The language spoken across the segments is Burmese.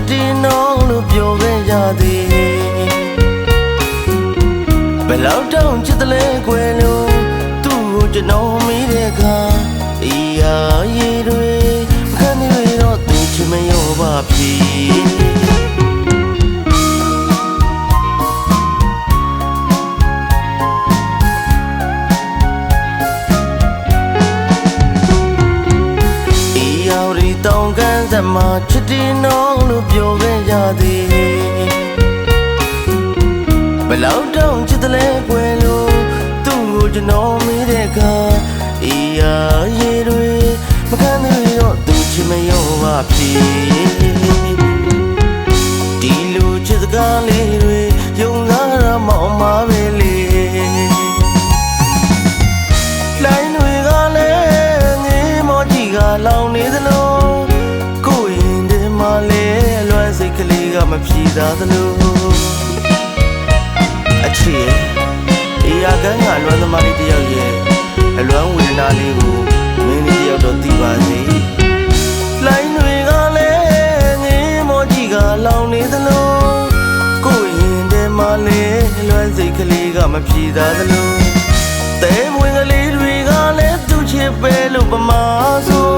တင်တော့လို့ပြောခဲ့ကြသည်ဘယ်လောက်တောင်ချစ်တယ်လဲကွယ်လို့သူ့ကိုကျွန်တော်မိတဲ့အခါအေးရာရည်တွေမခံနိုင်တော့သူချင်မရောပါပြီတောင်ကန်စမှာချစ်တင်တော့လို့ပြောခဲ့ကြသည်ဘယ်လောက်တောင်ချစ်တယ်လဲကွယ်လို့သူ့ကိုကျွန်တော်မိတဲ့အခါအေးရာရည်တွေမခံနိုင်တော့သူချင်မရောပါပြီဒီလိုချစ်စကားလေးတွေယုံသားရမောင်မာပဲလေလိုင်းတွေကလည်းငေးမောကြီးကလောင်နေသလိုကလေးကမဖြေသားသလိုအချစ်အေးရကန်းကလွမ်းသမားလေးတယောက်ရဲ့အလွမ်းဝေဒနာလေးကိုမင်းလေးတယောက်တော့သိပါစေလိုင်းတွေကလည်းငေးမောကြီးကလောင်နေသလိုကိုယ်ရင်ထဲမှာလေလွမ်းစိတ်ကလေးကမဖြေသားသလိုတဲမွေကလေးတွေကလည်းသူ့ချစ်ပဲလို့ပမာဆို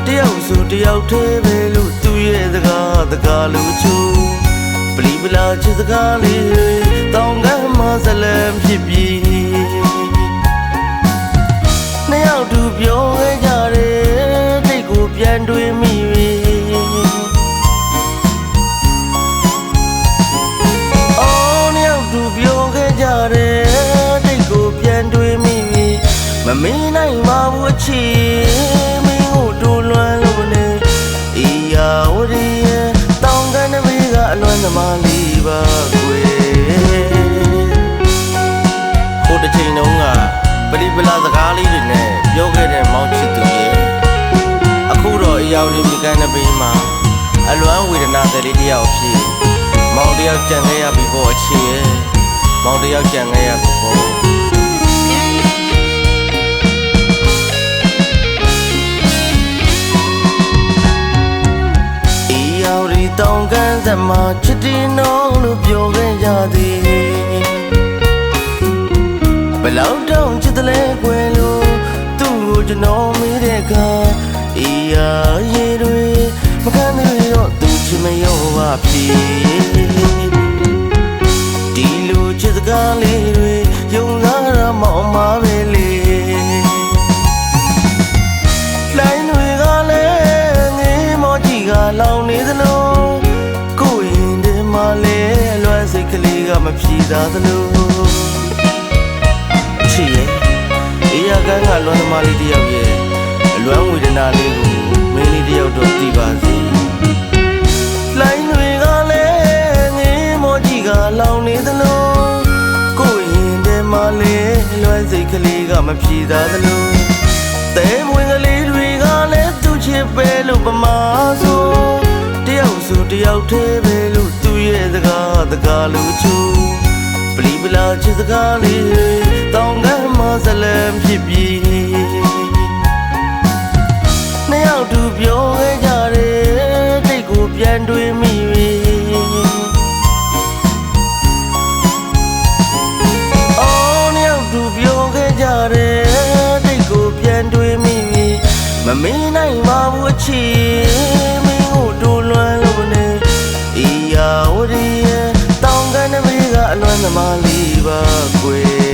တယောက်ဆိုတယောက်သေးပဲလို့သူ့ရဲ့စကားတကားလို့ချူပလီပလာချစ်စကားလေးတွေတောင်းကမ်းမဇလံဖြစ်ပြီးနှစ်ယောက်တူပြောခဲ့ကြတယ်တိတ်ကိုပြန်တွေးမိပြီအော်နှစ်ယောက်တူပြောခဲ့ကြတယ်တိတ်ကိုပြန်တွေးမိပြီမမေးနိုင်ပါဘူးအချစ်မင်းကိုတိုးလွှမ်းလို့နေအေးရာဝရီတောင်းကန်တွေကအလွမ်းသမားလေးပါကွယ်ဟိုတစ်ချိန်တုန်းကပရိပလာစကားလေးတွေနဲ့ပြောခဲ့တဲ့မောင်ချစ်သူရဲ့အခုတော့အရောက်လေးမြေကမ်းတဲ့ဘေးမှာအလွမ်းဝေဒနာတဲ့လေးတယောက်ဖြစ်မောင်တယောက်ကြံခဲ့ရပြီပေါ့အချစ်ရဲ့မောင်တယောက်ကြံခဲ့ရပြီပေါ့တောင်ကန်စမှာချစ်တင်တော့လို့ပြောခဲ့ကြသည်ဘယ်လောက်တောင်ချစ်တယ်လဲကွယ်လို့သူ့ကိုကျွန်တော်မိတဲ့အခါအေးရာရည်တွေမခံနိုင်တော့သူချင်မရောပါပြီဒီလိုချစ်စကားလေးတွေယုံသားရမောင်မာပဲလေလိုင်းတွေကလည်းငေးမောကြီးကလောင်နေသလိုစိတ်ကလေးကမဖြေသားသလိုအချစ်ရဲ့အေးရကန်းကလွမ်းသမားလေးတယောက်ရဲ့အလွမ်းဝေဒနာလေးကိုမင်းလေးတယောက်တော့သိပါစေလိုင်းတွေကလည်းငေးမောကြီးကလောင်နေသလိုကိုယ်ရင်ထဲမှာလေလွမ်းစိတ်ကလေးကမဖြေသားသလိုတဲမွေကလေးတွေကလည်းသူ့ချစ်ပဲလို့ပမာဆိုတယောက်ဆိုတယောက်သေးပဲလို့သူ့ရဲ့စကားတကားလို့ချူပလီပလာချစ်စကားလေးတွေတောင်းကမ်းမဇလံဖြစ်ပြီးနှစ်ယောက်တူပြောခဲ့ကြတယ်တိတ်ကိုပြန်တွေးမိပြီအော်နှစ်ယောက်တူပြောခဲ့ကြတယ်တိတ်ကိုပြန်တွေးမိပြီမမေးနိုင်ပါဘူးအချစ်မင်းကိုတိုးလွှမ်းလို့နေအေးရာဝရီတောင်းကန်တွေကအလွမ်းသမားလေးပါကွယ်